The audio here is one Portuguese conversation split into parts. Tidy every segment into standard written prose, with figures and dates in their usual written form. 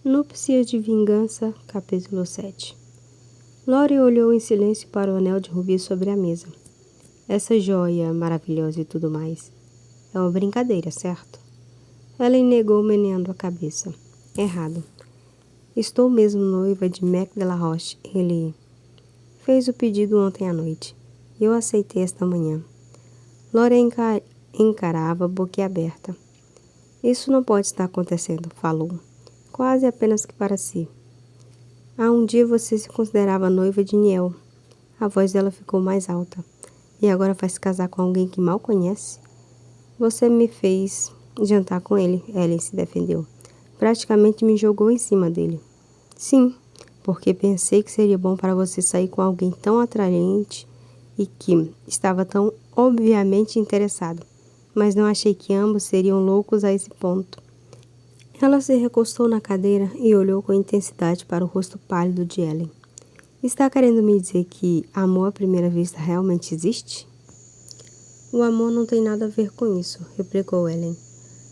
Núpcias de Vingança, capítulo 7. Lori olhou em silêncio para o anel de rubi sobre a mesa. Essa joia maravilhosa e tudo mais. É uma brincadeira, certo? Ellen negou, meneando a cabeça. Errado. Estou mesmo noiva de Mac de la Roche. Ele fez o pedido ontem à noite. Eu aceitei esta manhã. Lori encarava boquiaberta. Isso não pode estar acontecendo, falou. Quase apenas que para si. Há um dia você se considerava noiva de Niel. A voz dela ficou mais alta. E agora vai se casar com alguém que mal conhece? Você me fez jantar com ele, Ellen se defendeu. Praticamente me jogou em cima dele. Sim, porque pensei que seria bom para você sair com alguém tão atraente e que estava tão obviamente interessado. Mas não achei que ambos seriam loucos a esse ponto. Ela se recostou na cadeira e olhou com intensidade para o rosto pálido de Ellen. Está querendo me dizer que amor à primeira vista realmente existe? O amor não tem nada a ver com isso, replicou Ellen.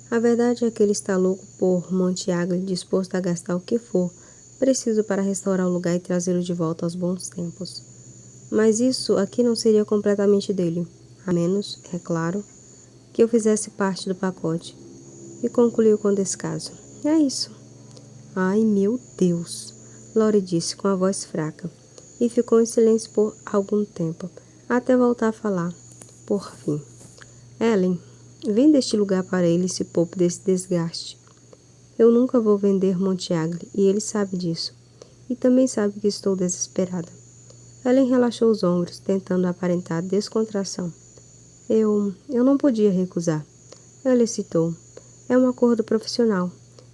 A verdade é que ele está louco por Montiagle, disposto a gastar o que for preciso para restaurar o lugar e trazê-lo de volta aos bons tempos. Mas isso aqui não seria completamente dele, a menos, é claro, que eu fizesse parte do pacote. E concluiu com descaso. É isso. Ai, meu Deus, Lori disse com a voz fraca, e ficou em silêncio por algum tempo, até voltar a falar. Por fim. Ellen, vem deste lugar para ele e se poupe desse desgaste. Eu nunca vou vender Montiagle, e ele sabe disso. E também sabe que estou desesperada. Ellen relaxou os ombros, tentando aparentar descontração. Eu não podia recusar. Ela citou. É um acordo profissional,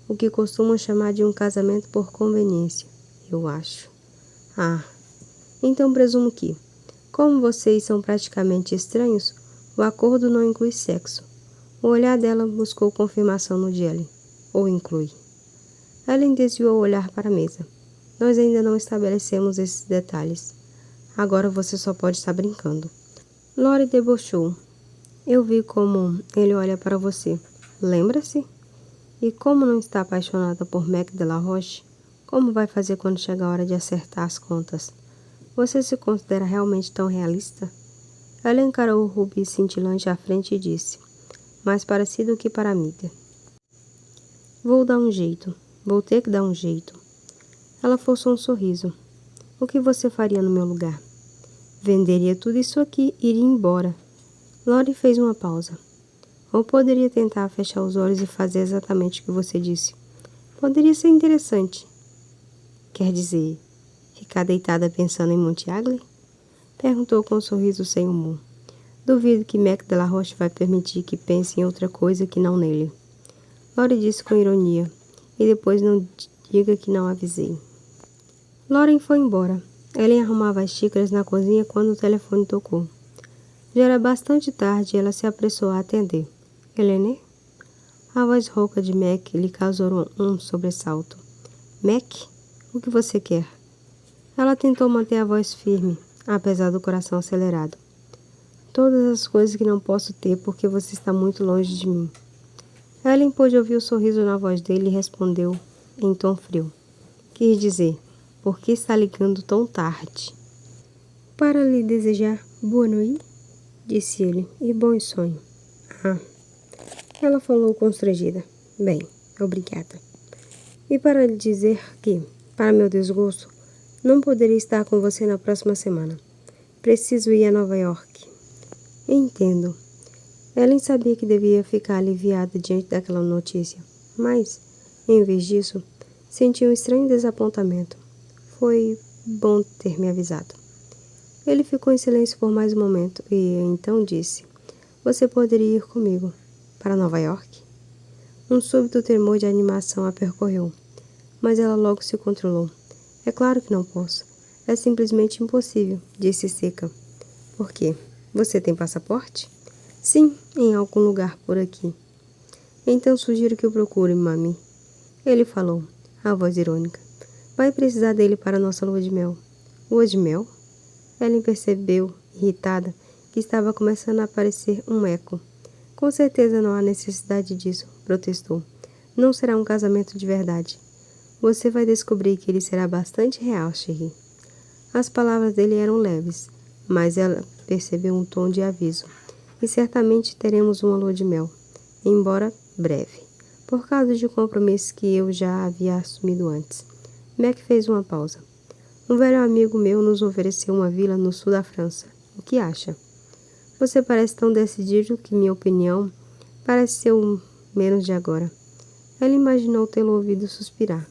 o que costumam chamar de um casamento por conveniência, eu acho. Ah, então presumo que, como vocês são praticamente estranhos, o acordo não inclui sexo. O olhar dela buscou confirmação no de Ellen. Ou inclui. Ellen desviou o olhar para a mesa. Nós ainda não estabelecemos esses detalhes. Agora você só pode estar brincando. Lori debochou. Eu vi como ele olha para você. Lembra-se? E como não está apaixonada por Mac de la Roche, como vai fazer quando chegar a hora de acertar as contas? Você se considera realmente tão realista? Ela encarou o rubi cintilante à frente e disse, mais parecido que para a mídia. Vou dar um jeito. Vou ter que dar um jeito. Ela forçou um sorriso. O que você faria no meu lugar? Venderia tudo isso aqui e iria embora. Lori fez uma pausa. Ou poderia tentar fechar os olhos e fazer exatamente o que você disse. Poderia ser interessante. Quer dizer, ficar deitada pensando em Montiagle? Perguntou com um sorriso sem humor. Duvido que Mac de la Roche vai permitir que pense em outra coisa que não nele. Lori disse com ironia. E depois não diga que não avisei. Lauren foi embora. Ellen arrumava as xícaras na cozinha quando o telefone tocou. Já era bastante tarde e ela se apressou a atender. Helene? A voz rouca de Mac lhe causou um sobressalto. Mac? O que você quer? Ela tentou manter a voz firme, apesar do coração acelerado. Todas as coisas que não posso ter porque você está muito longe de mim. Ellen pôde ouvir o sorriso na voz dele e respondeu em tom frio. Quis dizer, por que está ligando tão tarde? Para lhe desejar boa noite, disse ele, e bom sonho. Ah. Ela falou constrangida. Bem, obrigada. E para lhe dizer que, para meu desgosto, não poderia estar com você na próxima semana. Preciso ir a Nova York. Entendo. Ellen sabia que devia ficar aliviada diante daquela notícia, mas, em vez disso, sentiu um estranho desapontamento. Foi bom ter me avisado. Ele ficou em silêncio por mais um momento e então disse, você poderia ir comigo. Para Nova York? Um súbito tremor de animação a percorreu, mas ela logo se controlou. É claro que não posso. É simplesmente impossível, disse seca. Por quê? Você tem passaporte? Sim, em algum lugar por aqui. Então sugiro que o procure, mami. Ele falou, a voz irônica. Vai precisar dele para nossa lua de mel. Lua de mel? Ellen percebeu, irritada, que estava começando a aparecer um eco. Com certeza não há necessidade disso, protestou. Não será um casamento de verdade. Você vai descobrir que ele será bastante real, Cherie. As palavras dele eram leves, mas ela percebeu um tom de aviso. E certamente teremos uma lua de mel, embora breve, por causa de compromissos que eu já havia assumido antes. Mac fez uma pausa. Um velho amigo meu nos ofereceu uma vila no sul da França. O que acha? Você parece tão decidido que minha opinião parece ser o menos de agora. Ela imaginou tê-lo ouvido suspirar.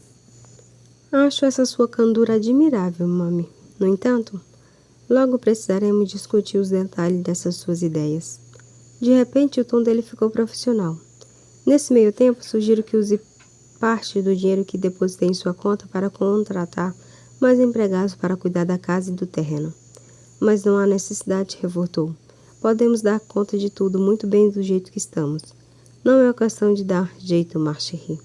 Acho essa sua candura admirável, mami. No entanto, logo precisaremos discutir os detalhes dessas suas ideias. De repente, o tom dele ficou profissional. Nesse meio tempo, sugiro que use parte do dinheiro que depositei em sua conta para contratar mais empregados para cuidar da casa e do terreno. Mas não há necessidade, revoltou. Podemos dar conta de tudo muito bem do jeito que estamos. Não é uma questão de dar jeito, Marcherie.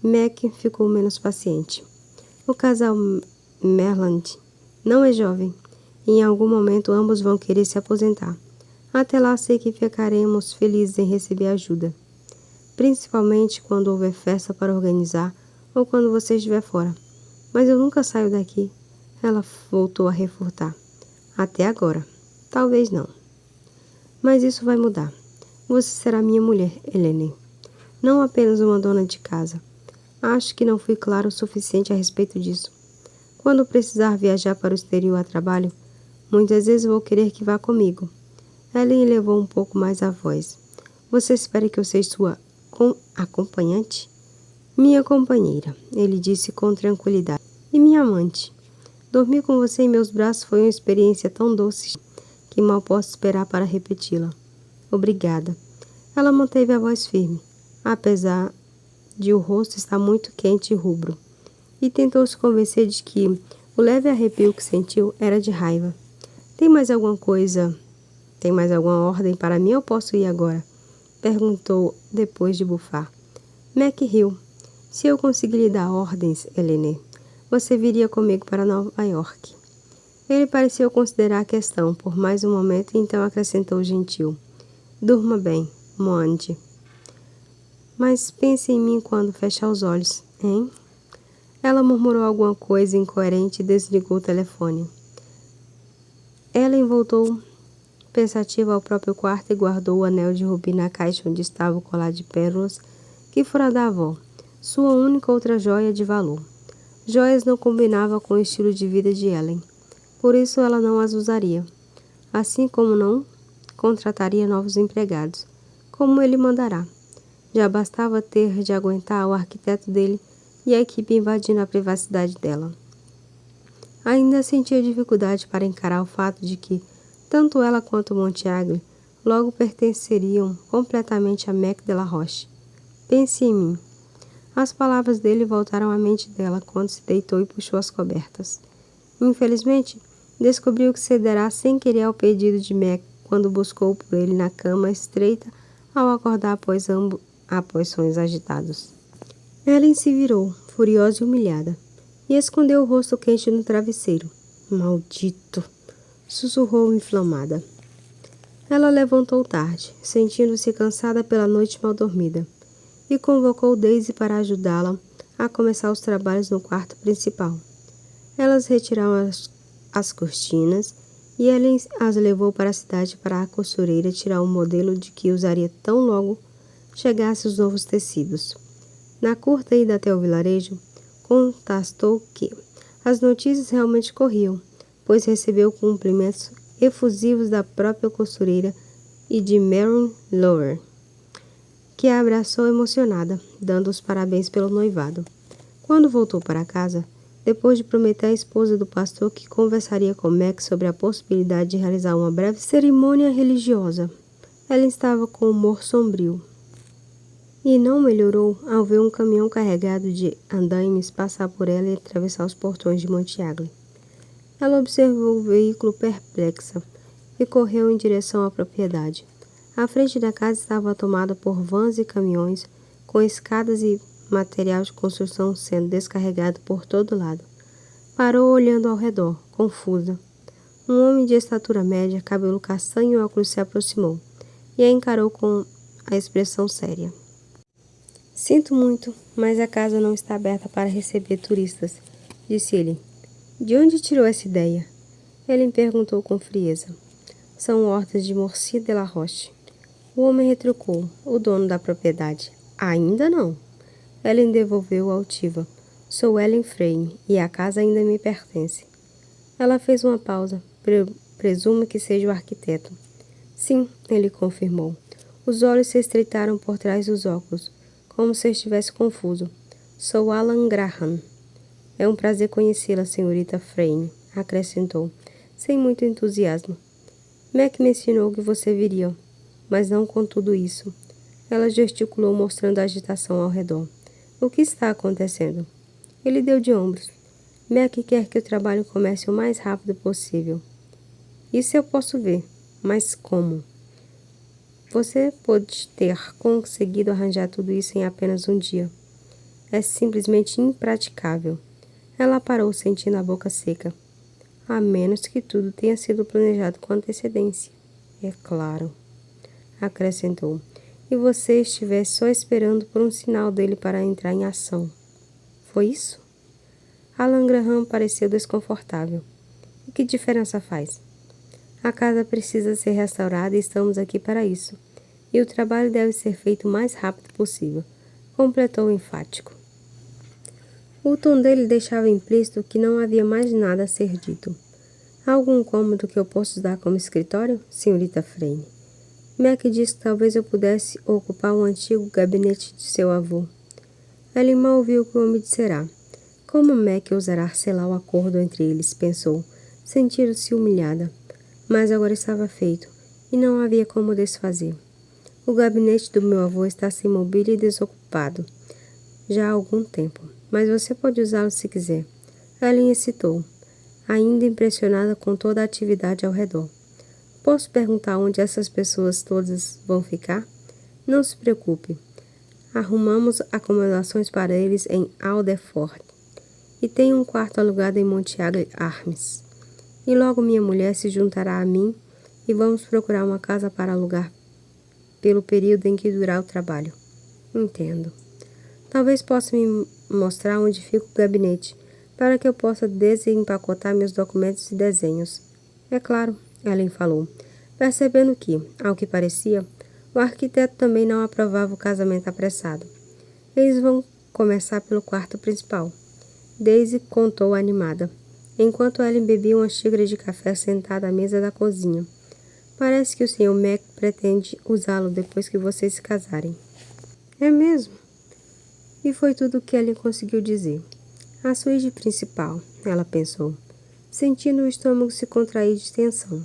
Mac ficou menos paciente. O casal Merland não é jovem, e em algum momento ambos vão querer se aposentar. Até lá sei que ficaremos felizes em receber ajuda, principalmente quando houver festa para organizar ou quando você estiver fora. Mas eu nunca saio daqui. Ela voltou a reforçar. Até agora. Talvez não. Mas isso vai mudar. Você será minha mulher, Helene. Não apenas uma dona de casa. Acho que não fui claro o suficiente a respeito disso. Quando precisar viajar para o exterior a trabalho, muitas vezes vou querer que vá comigo. Ellen elevou um pouco mais a voz. Você espera que eu seja sua acompanhante? Minha companheira, ele disse com tranquilidade. E minha amante. Dormir com você em meus braços foi uma experiência tão doce que mal posso esperar para repeti-la. Obrigada. Ela manteve a voz firme, apesar de o rosto estar muito quente e rubro, e tentou se convencer de que o leve arrepio que sentiu era de raiva. Tem mais alguma ordem para mim ou posso ir agora? Perguntou depois de bufar. Mac riu. Se eu conseguir lhe dar ordens, Helene, você viria comigo para Nova York. Ele pareceu considerar a questão por mais um momento e então acrescentou gentil. Durma bem, Moande. Mas pense em mim quando fechar os olhos, hein? Ela murmurou alguma coisa incoerente e desligou o telefone. Ellen voltou pensativa ao próprio quarto e guardou o anel de rubi na caixa onde estava o colar de pérolas que fora da avó, sua única outra joia de valor. Joias não combinavam com o estilo de vida de Ellen, por isso ela não as usaria, assim como não contrataria novos empregados, como ele mandará. Já bastava ter de aguentar o arquiteto dele e a equipe invadindo a privacidade dela. Ainda sentia dificuldade para encarar o fato de que tanto ela quanto Montiagle logo pertenceriam completamente a Mac de la Roche. Pense em mim. As palavras dele voltaram à mente dela quando se deitou e puxou as cobertas. Infelizmente, descobriu que cederá sem querer ao pedido de Mac quando buscou por ele na cama estreita ao acordar após sonhos agitados. Ellen se virou, furiosa e humilhada, e escondeu o rosto quente no travesseiro. Maldito! Sussurrou inflamada. Ela levantou tarde, sentindo-se cansada pela noite mal dormida, e convocou Daisy para ajudá-la a começar os trabalhos no quarto principal. Elas retiraram as cortinas e Ellen as levou para a cidade para a costureira tirar um modelo de que usaria tão logo chegassem os novos tecidos. Na curta ida até o vilarejo, constatou que as notícias realmente corriam, pois recebeu cumprimentos efusivos da própria costureira e de Marion Lower, que a abraçou emocionada, dando os parabéns pelo noivado. Quando voltou para casa, depois de prometer à esposa do pastor que conversaria com Mac sobre a possibilidade de realizar uma breve cerimônia religiosa, ela estava com humor sombrio. E não melhorou ao ver um caminhão carregado de andaimes passar por ela e atravessar os portões de Montiagle. Ela observou o veículo perplexa e correu em direção à propriedade. A frente da casa estava tomada por vans e caminhões, com escadas e material de construção sendo descarregado por todo lado. Parou olhando ao redor, confusa. Um homem de estatura média, cabelo castanho e óculos se aproximou, e a encarou com a expressão séria. Sinto muito, mas a casa não está aberta para receber turistas, disse ele. De onde tirou essa ideia? Ellen perguntou com frieza. São hortas de Morcy de la Roche. O homem retrucou, o dono da propriedade. Ainda não. Ellen devolveu altiva. Sou Ellen Frame e a casa ainda me pertence. Ela fez uma pausa. Presumo que seja o arquiteto. Sim, ele confirmou. Os olhos se estreitaram por trás dos óculos, como se estivesse confuso. Sou Alan Graham. É um prazer conhecê-la, senhorita Frame, acrescentou, sem muito entusiasmo. Mac me ensinou que você viria, mas não com tudo isso. Ela gesticulou, mostrando a agitação ao redor. O que está acontecendo? Ele deu de ombros. Mac quer que o trabalho comece o mais rápido possível. Isso eu posso ver, mas como? Você pode ter conseguido arranjar tudo isso em apenas um dia. É simplesmente impraticável. Ela parou, sentindo a boca seca. A menos que tudo tenha sido planejado com antecedência. É claro, acrescentou. E você estivesse só esperando por um sinal dele para entrar em ação. Foi isso? Alan Graham pareceu desconfortável. E que diferença faz? A casa precisa ser restaurada e estamos aqui para isso. E o trabalho deve ser feito o mais rápido possível, completou enfático. O tom dele deixava implícito que não havia mais nada a ser dito. Há algum cômodo que eu possa usar como escritório, senhorita Frame? Mac disse que talvez eu pudesse ocupar o antigo gabinete de seu avô. Ellen mal ouviu o que o homem dissera. Como Mac ousará selar o acordo entre eles, pensou, sentindo-se humilhada. Mas agora estava feito, e não havia como desfazer. O gabinete do meu avô está sem mobília e desocupado, já há algum tempo, mas você pode usá-lo se quiser. Ellen hesitou, ainda impressionada com toda a atividade ao redor. Posso perguntar onde essas pessoas todas vão ficar? Não se preocupe. Arrumamos acomodações para eles em Alderford, e tenho um quarto alugado em Montiagle Arms. E logo minha mulher se juntará a mim e vamos procurar uma casa para alugar pelo período em que durar o trabalho. Entendo. Talvez possa me mostrar onde fica o gabinete, para que eu possa desempacotar meus documentos e desenhos. É claro, Ellen falou, percebendo que, ao que parecia, o arquiteto também não aprovava o casamento apressado. Eles vão começar pelo quarto principal. Daisy contou animada, enquanto Ellen bebia uma xícara de café sentada à mesa da cozinha. Parece que o Sr. Mac pretende usá-lo depois que vocês se casarem. É mesmo? E foi tudo o que Ellen conseguiu dizer. A suíte principal, ela pensou, sentindo o estômago se contrair de tensão,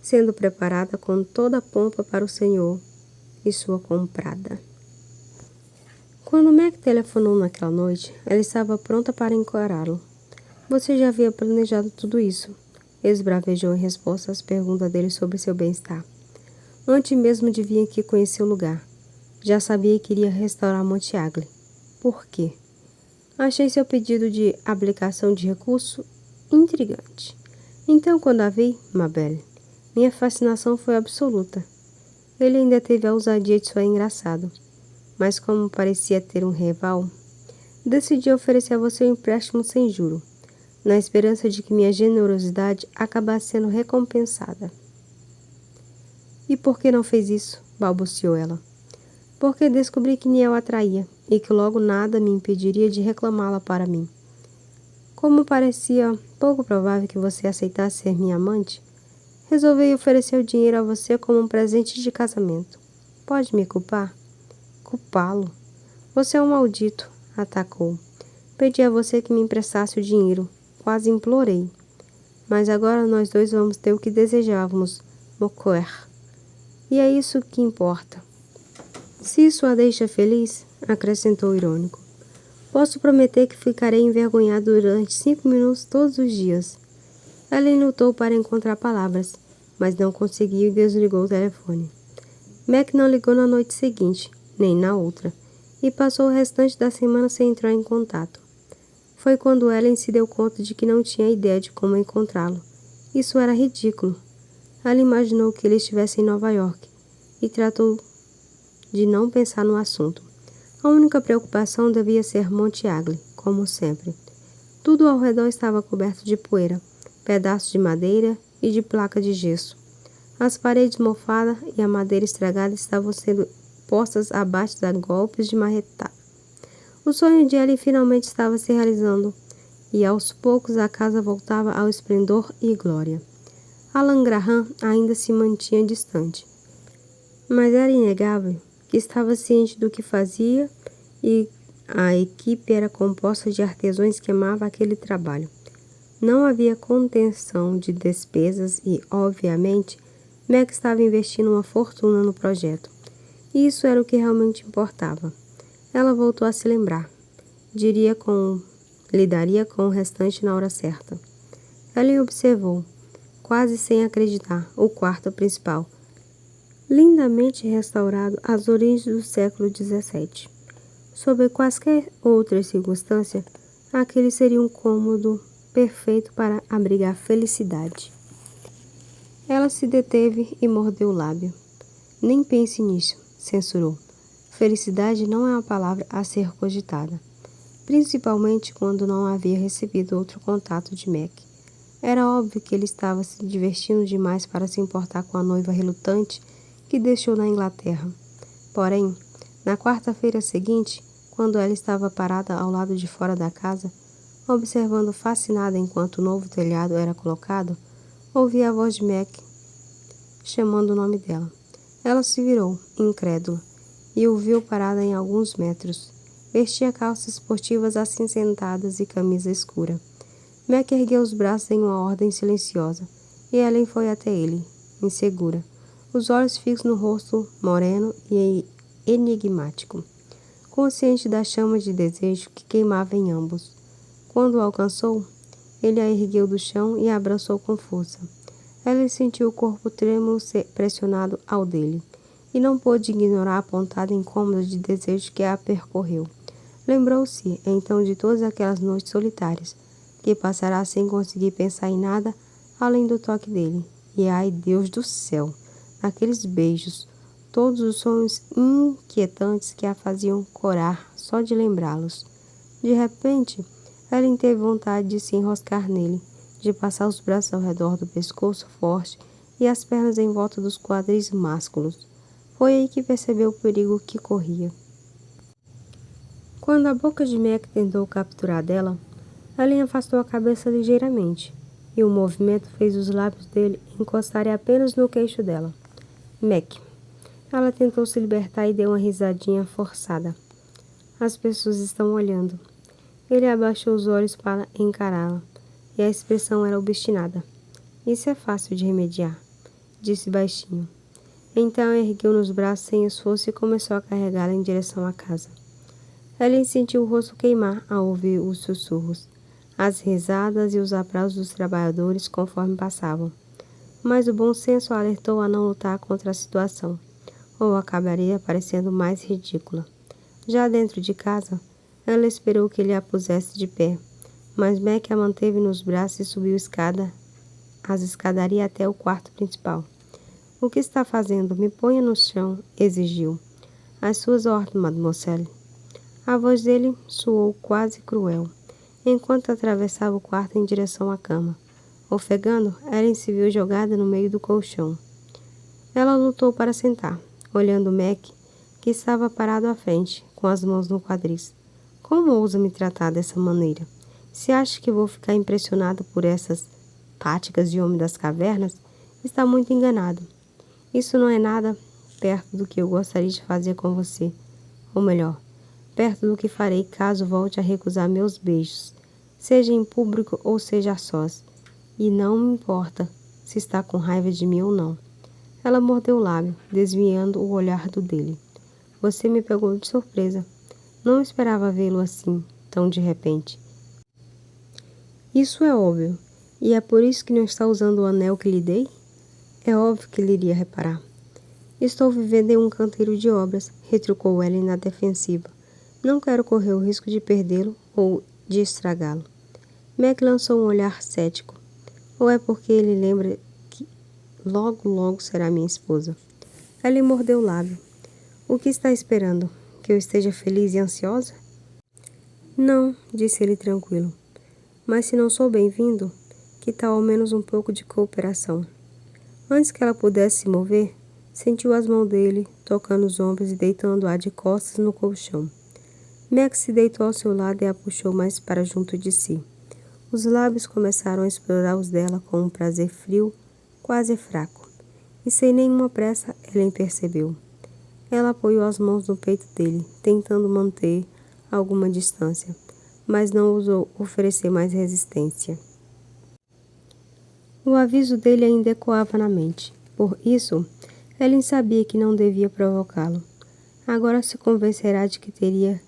sendo preparada com toda a pompa para o senhor e sua comprada. Quando Mac telefonou naquela noite, ela estava pronta para encará-lo. Você já havia planejado tudo isso? Esbravejou em resposta às perguntas dele sobre seu bem-estar. Antes mesmo de vir aqui conhecer o lugar. Já sabia que iria restaurar Montiagle. Por quê? Achei seu pedido de aplicação de recurso intrigante. Então, quando a vi, Mabel, minha fascinação foi absoluta. Ele ainda teve a ousadia de soar engraçado. Mas como parecia ter um rival, decidi oferecer a você um empréstimo sem juro, na esperança de que minha generosidade acabasse sendo recompensada. E por que não fez isso? Balbuciou ela. Porque descobri que Niel atraía, e que logo nada me impediria de reclamá-la para mim. Como parecia pouco provável que você aceitasse ser minha amante, resolvi oferecer o dinheiro a você como um presente de casamento. Pode me culpar? Culpá-lo? Você é um maldito, atacou. Pedi a você que me emprestasse o dinheiro. Quase implorei. Mas agora nós dois vamos ter o que desejávamos, Moquer. E é isso que importa. Se isso a deixa feliz, acrescentou irônico, posso prometer que ficarei envergonhado durante 5 minutos todos os dias. Ellen lutou para encontrar palavras, mas não conseguiu e desligou o telefone. Mac não ligou na noite seguinte, nem na outra, e passou o restante da semana sem entrar em contato. Foi quando Ellen se deu conta de que não tinha ideia de como encontrá-lo. Isso era ridículo. Ela imaginou que ele estivesse em Nova York e tratou de não pensar no assunto. A única preocupação devia ser Monte Agli, como sempre. Tudo ao redor estava coberto de poeira, pedaços de madeira e de placa de gesso. As paredes mofadas e a madeira estragada estavam sendo postas abaixo de golpes de marretada. O sonho de Ellie finalmente estava se realizando, e aos poucos a casa voltava ao esplendor e glória. Alan Graham ainda se mantinha distante, mas era inegável que estava ciente do que fazia e a equipe era composta de artesãos que amavam aquele trabalho. Não havia contenção de despesas e, obviamente, Meg estava investindo uma fortuna no projeto. E isso era o que realmente importava. Ela voltou a se lembrar. Lidaria com o restante na hora certa. Ellen observou, quase sem acreditar, o quarto principal, lindamente restaurado às origens do século XVII. Sob quaisquer outras circunstâncias, aquele seria um cômodo perfeito para abrigar felicidade. Ela se deteve e mordeu o lábio. Nem pense nisso, censurou. Felicidade não é uma palavra a ser cogitada, principalmente quando não havia recebido outro contato de Mac. Era óbvio que ele estava se divertindo demais para se importar com a noiva relutante que deixou na Inglaterra. Porém, na quarta-feira seguinte, quando ela estava parada ao lado de fora da casa, observando fascinada enquanto o novo telhado era colocado, ouvia a voz de Mac chamando o nome dela. Ela se virou, incrédula, e o viu parada em alguns metros. Vestia calças esportivas acinzentadas e camisa escura. Mac ergueu os braços em uma ordem silenciosa, e Ellen foi até ele, insegura, os olhos fixos no rosto moreno e enigmático, consciente da chama de desejo que queimava em ambos. Quando o alcançou, ele a ergueu do chão e a abraçou com força. Ellen sentiu o corpo trêmulo ser pressionado ao dele, e não pôde ignorar a pontada incômoda de desejo que a percorreu. Lembrou-se, então, de todas aquelas noites solitárias, que passará sem conseguir pensar em nada além do toque dele. E ai, Deus do céu, naqueles beijos, todos os sonhos inquietantes que a faziam corar só de lembrá-los. De repente, Ellen teve vontade de se enroscar nele, de passar os braços ao redor do pescoço forte e as pernas em volta dos quadris másculos. Foi aí que percebeu o perigo que corria. Quando a boca de Mac tentou capturar dela, Ellen afastou a cabeça ligeiramente, e o movimento fez os lábios dele encostarem apenas no queixo dela. Mac. Ela tentou se libertar e deu uma risadinha forçada. As pessoas estão olhando. Ele abaixou os olhos para encará-la, e a expressão era obstinada. Isso é fácil de remediar, disse baixinho. Então ergueu nos braços sem esforço e começou a carregá-la em direção à casa. Ellen sentiu o rosto queimar ao ouvir os sussurros, as risadas e os aplausos dos trabalhadores conforme passavam. Mas o bom senso a alertou a não lutar contra a situação, ou acabaria parecendo mais ridícula. Já dentro de casa, ela esperou que ele a pusesse de pé, mas Mac a manteve nos braços e subiu as escadarias até o quarto principal. O que está fazendo? Me ponha no chão, exigiu. As suas ordens, mademoiselle. A voz dele soou quase cruel, enquanto atravessava o quarto em direção à cama. Ofegando, Ellen se viu jogada no meio do colchão. Ela lutou para sentar, olhando Mac, que estava parado à frente, com as mãos no quadris. Como ousa me tratar dessa maneira? Se acha que vou ficar impressionado por essas táticas de homem das cavernas, está muito enganado. Isso não é nada perto do que eu gostaria de fazer com você. Ou melhor, perto do que farei caso volte a recusar meus beijos, seja em público ou seja a sós. E não me importa se está com raiva de mim ou não. Ela mordeu o lábio, desviando o olhar do dele. Você me pegou de surpresa. Não esperava vê-lo assim, tão de repente. Isso é óbvio. E é por isso que não está usando o anel que lhe dei? É óbvio que ele iria reparar. Estou vivendo em um canteiro de obras, retrucou Ellen na defensiva. Não quero correr o risco de perdê-lo ou de estragá-lo. Mac lançou um olhar cético. Ou é porque ele lembra que logo será minha esposa? Ellen mordeu o lábio. O que está esperando? que eu esteja feliz e ansiosa? Não, disse ele tranquilo. Mas se não sou bem-vindo, que tal ao menos um pouco de cooperação? Antes que ela pudesse se mover, sentiu as mãos dele, tocando os ombros e deitando-a de costas no colchão. Mac se deitou ao seu lado e a puxou mais para junto de si. Os lábios começaram a explorar os dela com um prazer frio, quase fraco. E sem nenhuma pressa, Ellen percebeu. Ela apoiou as mãos no peito dele, tentando manter alguma distância, mas não ousou oferecer mais resistência. O aviso dele ainda ecoava na mente. Por isso, Ellen sabia que não devia provocá-lo. Agora se convencerá de que teria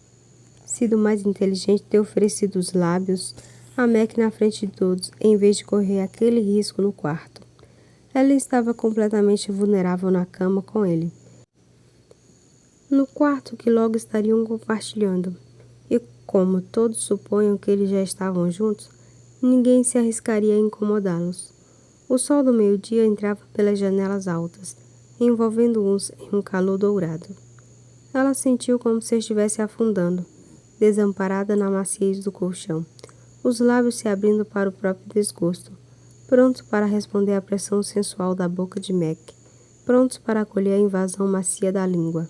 sido mais inteligente ter oferecido os lábios a Mac na frente de todos, em vez de correr aquele risco no quarto. Ellen estava completamente vulnerável na cama com ele. No quarto que logo estariam compartilhando. E como todos suponham que eles já estavam juntos, ninguém se arriscaria a incomodá-los. O sol do meio-dia entrava pelas janelas altas, envolvendo-os em um calor dourado. Ela sentiu como se estivesse afundando, desamparada na maciez do colchão, os lábios se abrindo para o próprio desgosto, prontos para responder à pressão sensual da boca de Mac, prontos para acolher a invasão macia da língua.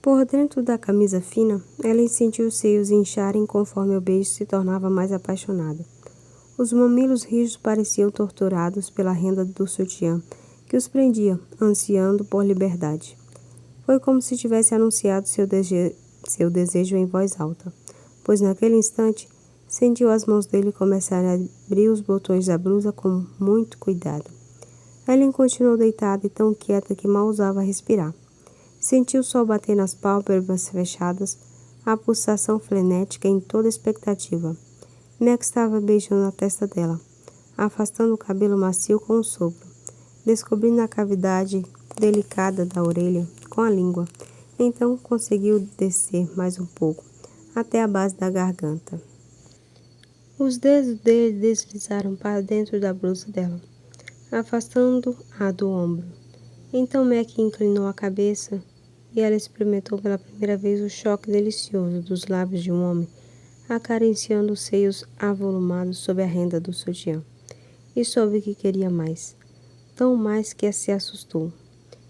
Por dentro da camisa fina, ela sentiu os seios incharem conforme o beijo se tornava mais apaixonado. Os mamilos rijos pareciam torturados pela renda do sutiã, que os prendia, ansiando por liberdade. Foi como se tivesse anunciado seu desejo em voz alta, pois naquele instante sentiu as mãos dele começarem a abrir os botões da blusa com muito cuidado. Ellen continuou deitada e tão quieta que mal ousava respirar. Sentiu o sol bater nas pálpebras fechadas, a pulsação frenética em toda expectativa. Mac estava beijando a testa dela, afastando o cabelo macio com um sopro, descobrindo a cavidade delicada da orelha com a língua. Então conseguiu descer mais um pouco, até a base da garganta. Os dedos dele deslizaram para dentro da blusa dela, afastando-a do ombro. Então Mac inclinou a cabeça e ela experimentou pela primeira vez o choque delicioso dos lábios de um homem acariciando os seios avolumados sob a renda do sutiã. E soube que queria mais. Tão mais que se assustou.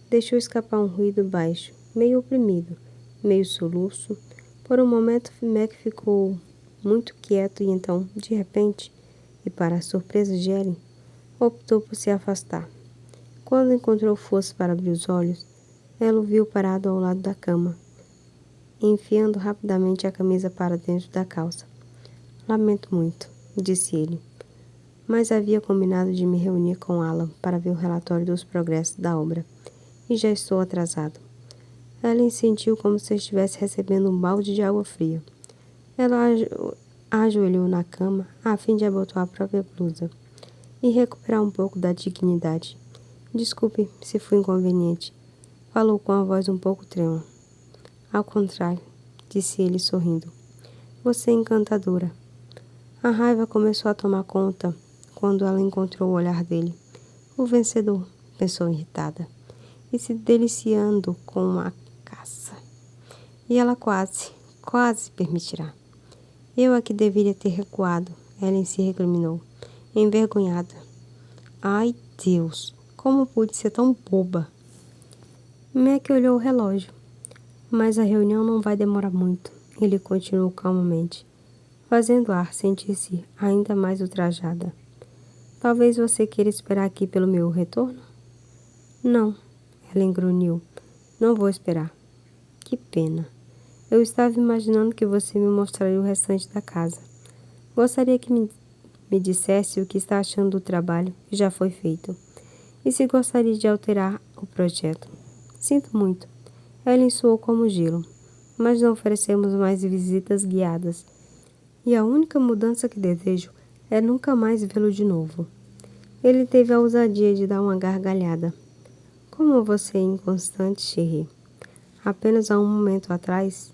Deixou escapar um ruído baixo, meio oprimido, meio soluço. Por um momento, Mac ficou muito quieto e então, de repente, e para a surpresa de Ellen, optou por se afastar. Quando encontrou força para abrir os olhos, ela o viu parado ao lado da cama, enfiando rapidamente a camisa para dentro da calça. Lamento muito, disse ele, mas havia combinado de me reunir com Alan para ver o relatório dos progressos da obra, e já estou atrasado. Ellen sentiu como se estivesse recebendo um balde de água fria. Ela ajoelhou na cama a fim de abotoar a própria blusa e recuperar um pouco da dignidade. Desculpe se fui inconveniente, falou com a voz um pouco trêmula. Ao contrário, disse ele sorrindo. Você é encantadora. A raiva começou a tomar conta quando ela encontrou o olhar dele. O vencedor, pensou irritada, e se deliciando com a caça. E ela quase permitirá. Eu é que deveria ter recuado, Ellen se recriminou, envergonhada. Ai, Deus, como pude ser tão boba? Mac olhou o relógio. Mas a reunião não vai demorar muito, ele continuou calmamente, fazendo Ar sentir-se ainda mais ultrajada. Talvez você queira esperar aqui pelo meu retorno? Não, ela grunhiu. Não vou esperar. Que pena. Eu estava imaginando que você me mostraria o restante da casa. Gostaria que me dissesse o que está achando do trabalho que já foi feito. E se gostaria de alterar o projeto. Sinto muito. Ellen soou como gelo, mas não oferecemos mais visitas guiadas. E a única mudança que desejo é nunca mais vê-lo de novo. Ele teve a ousadia de dar uma gargalhada. Como você é inconstante, Cherie. Apenas há um momento atrás,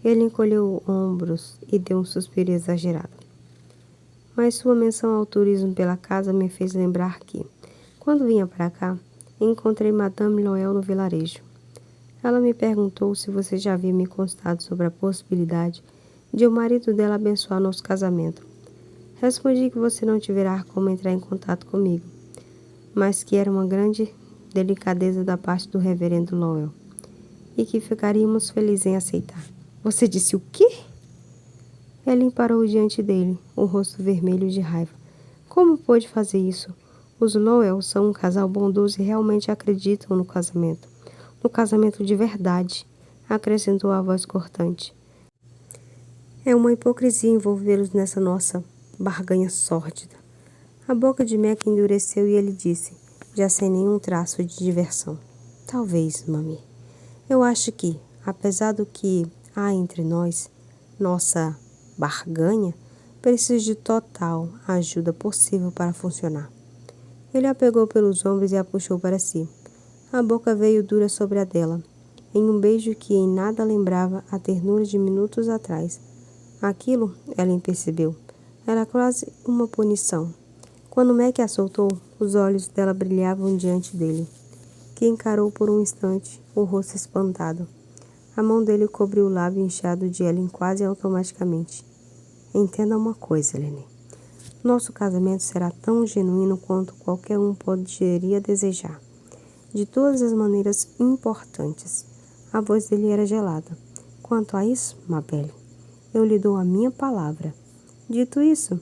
ele encolheu ombros e deu um suspiro exagerado. Mas sua menção ao turismo pela casa me fez lembrar que, quando vinha para cá, encontrei Madame Loel no vilarejo. Ela me perguntou se você já havia me constado sobre a possibilidade de o marido dela abençoar nosso casamento. Respondi que você não tiverá como entrar em contato comigo, mas que era uma grande delicadeza da parte do reverendo Lowell e que ficaríamos felizes em aceitar. Você disse o quê? Ellen parou diante dele, o rosto vermelho de raiva. Como pôde fazer isso? Os Lowell são um casal bondoso e realmente acreditam no casamento. No casamento de verdade, acrescentou a voz cortante. É uma hipocrisia envolvê-los nessa nossa barganha sórdida. A boca de Mac endureceu e ele disse, já sem nenhum traço de diversão. Talvez, mami. Eu acho que, apesar do que há entre nós, nossa barganha precisa de total ajuda possível para funcionar. Ele a pegou pelos ombros e a puxou para si. A boca veio dura sobre a dela, em um beijo que em nada lembrava a ternura de minutos atrás. Aquilo, Ellen percebeu, era quase uma punição. Quando Mac a soltou, os olhos dela brilhavam diante dele, que encarou por um instante, o rosto espantado. A mão dele cobriu o lábio inchado de Ellen quase automaticamente. Entenda uma coisa, Helene. Nosso casamento será tão genuíno quanto qualquer um poderia desejar. De todas as maneiras importantes. A voz dele era gelada. Quanto a isso, Mabel, eu lhe dou a minha palavra. Dito isso,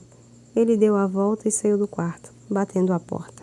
ele deu a volta e saiu do quarto, batendo a porta.